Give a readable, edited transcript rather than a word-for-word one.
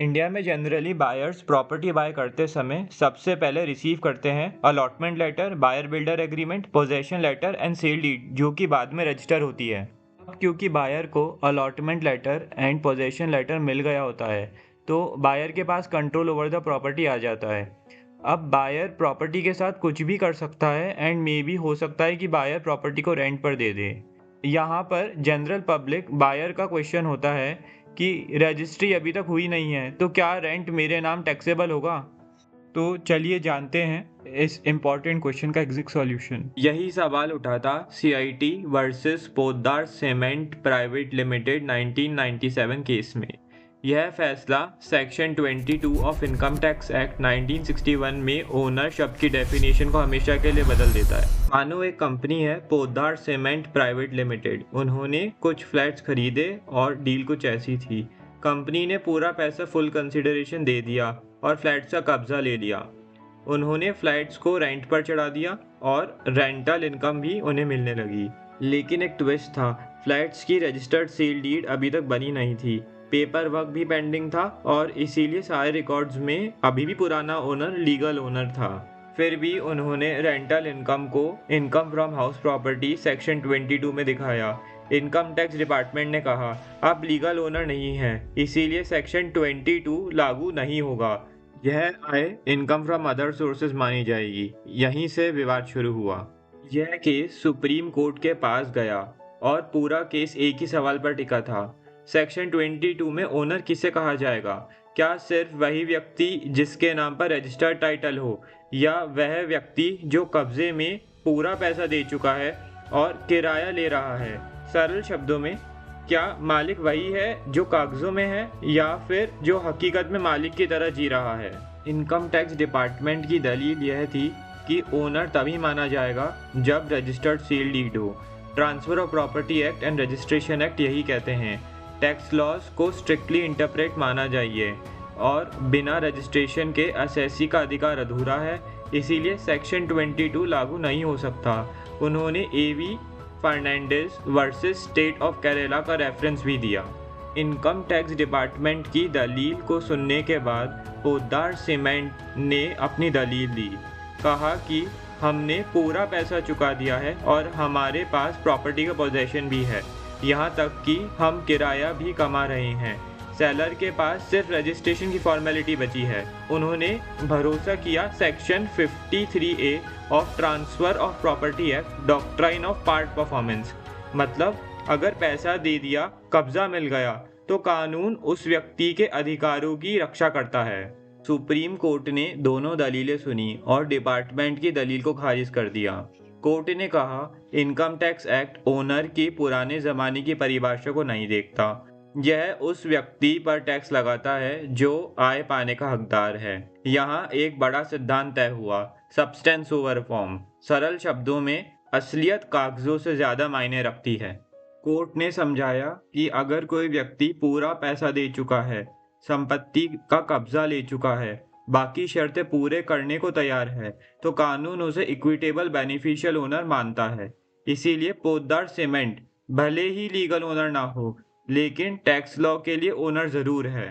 India में generally buyers property bye करते समय सबसे पहले रिसीव करते हैं allotment letter, buyer builder agreement, possession letter and sale deed, जो कि बाद में रजिस्टर होती है। अब क्योंकि बायर को allotment letter and possession letter मिल गया होता है, तो बायर के पास कंट्रोल ओवर द प्रॉपर्टी आ जाता है। अब बायर प्रॉपर्टी के साथ कुछ भी कर सकता है एंड मे भी हो सकता है कि बायर प्रॉपर्टी को रेंट पर दे दे। यहाँ पर जनरल पब्लिक बायर का क्वेश्चन होता है कि रजिस्ट्री अभी तक हुई नहीं है, तो क्या रेंट मेरे नाम टैक्सेबल होगा? तो चलिए जानते हैं इस इम्पॉर्टेंट क्वेश्चन का एग्जैक्ट सॉल्यूशन। यही सवाल उठा था CIT versus Poddar cement private limited 1997 case में। यह फैसला section 22 of income tax act 1961 में ओनर शब्द की डेफिनेशन को हमेशा के लिए बदल देता है। मानो एक कंपनी है पोद्दार सीमेंट प्राइवेट लिमिटेड। उन्होंने कुछ फ्लैट्स खरीदे और डील कुछ ऐसी थी। कंपनी ने पूरा पैसा फुल कंसिडरेशन दे दिया और फ्लैट्स का कब्जा ले लिया। उन्होंने फ्लैट्स को रेंट पर चढ़ा दिया और रेंटल इनकम भी उन्हें मिलने लगी। लेकिन एक ट्विस्ट था, फ्लैट्स की रजिस्टर्ड सेल डीड अभी तक बनी नहीं थी, पेपर वर्क भी पेंडिंग था और इसीलिए सारे रिकॉर्ड्स में अभी भी पुराना ओनर लीगल ओनर था। फिर भी उन्होंने रेंटल इनकम को income from house property section 22 में दिखाया। इनकम टैक्स डिपार्टमेंट ने कहा आप लीगल ओनर नहीं हैं, इसीलिए सेक्शन 22 लागू नहीं होगा। यह आय इनकम फ्रॉम अदर सोर्सेज मानी जाएगी। यहीं से विवाद शुरू हुआ। यह केस सुप्रीम कोर्ट के पास गया और पूरा केस एक ही सवाल पर टिका था, सेक्शन 22 में ओनर किसे कहा जाएगा? क्या सिर्फ वही व्यक्ति जिसके नाम पर रजिस्टर्ड टाइटल हो, या वह व्यक्ति जो कब्जे में पूरा पैसा दे चुका है और किराया ले रहा है? सरल शब्दों में, क्या मालिक वही है जो कागजों में है या फिर जो हकीकत में मालिक की तरह जी रहा है? इनकम टैक्स डिपार्टमेंट की दलील यह थी कि ओनर तभी माना जाएगा जब रजिस्टर्ड सील डीड हो। Transfer of property act and registration act यही कहते हैं। टैक्स लॉज को स्ट्रिक्टली इंटरप्रेट माना जाइए और बिना रजिस्ट्रेशन के असेसी का अधिकार अधूरा है, इसीलिए सेक्शन 22 लागू नहीं हो सकता। उन्होंने AV Fernandes versus state of Kerala का रेफरेंस भी दिया। इनकम टैक्स डिपार्टमेंट की दलील को सुनने के बाद पोद्दार सीमेंट ने अपनी दलील दी। कहा कि हमने पूरा पैसा चुका दिया है और हमारे पास प्रॉपर्टी का पोजेशन भी है, यहाँ तक कि हम किराया भी कमा रहे हैं। सेलर के पास सिर्फ रजिस्ट्रेशन की फॉर्मेलिटी बची है। उन्होंने भरोसा किया section 53A of transfer of property act doctrine of part performance. मतलब अगर पैसा दे दिया, कब्जा मिल गया, तो कानून उस व्यक्ति के अधिकारों की रक्षा करता है। सुप्रीम कोर्ट ने दोनों दलीलें सुनी और डिपार्टमेंट की दलील को खारिज कर दिया। कोर्ट ने कहा इनकम टैक्स एक्ट ओनर की पुराने ज़माने की परिभाषा को नहीं देखता। यह उस व्यक्ति पर टैक्स लगाता है जो आय पाने का हकदार है। यहाँ एक बड़ा सिद्धांत तय हुआ, सब्सटेंस ओवर फॉर्म। सरल शब्दों में, असलियत कागजों से ज़्यादा मायने रखती है। कोर्ट ने समझाया कि अगर कोई व्यक्ति पूरा पैसा दे चुका है, संपत्ति का कब्जा ले चुका है, बाकी शर्तें पूरे करने को तैयार है, तो कानून उसे इक्विटेबल बेनिफिशियल ओनर मानता है। इसीलिए पोद्दार सीमेंट भले ही लीगल ओनर ना हो, लेकिन टैक्स लॉ के लिए ओनर ज़रूर है।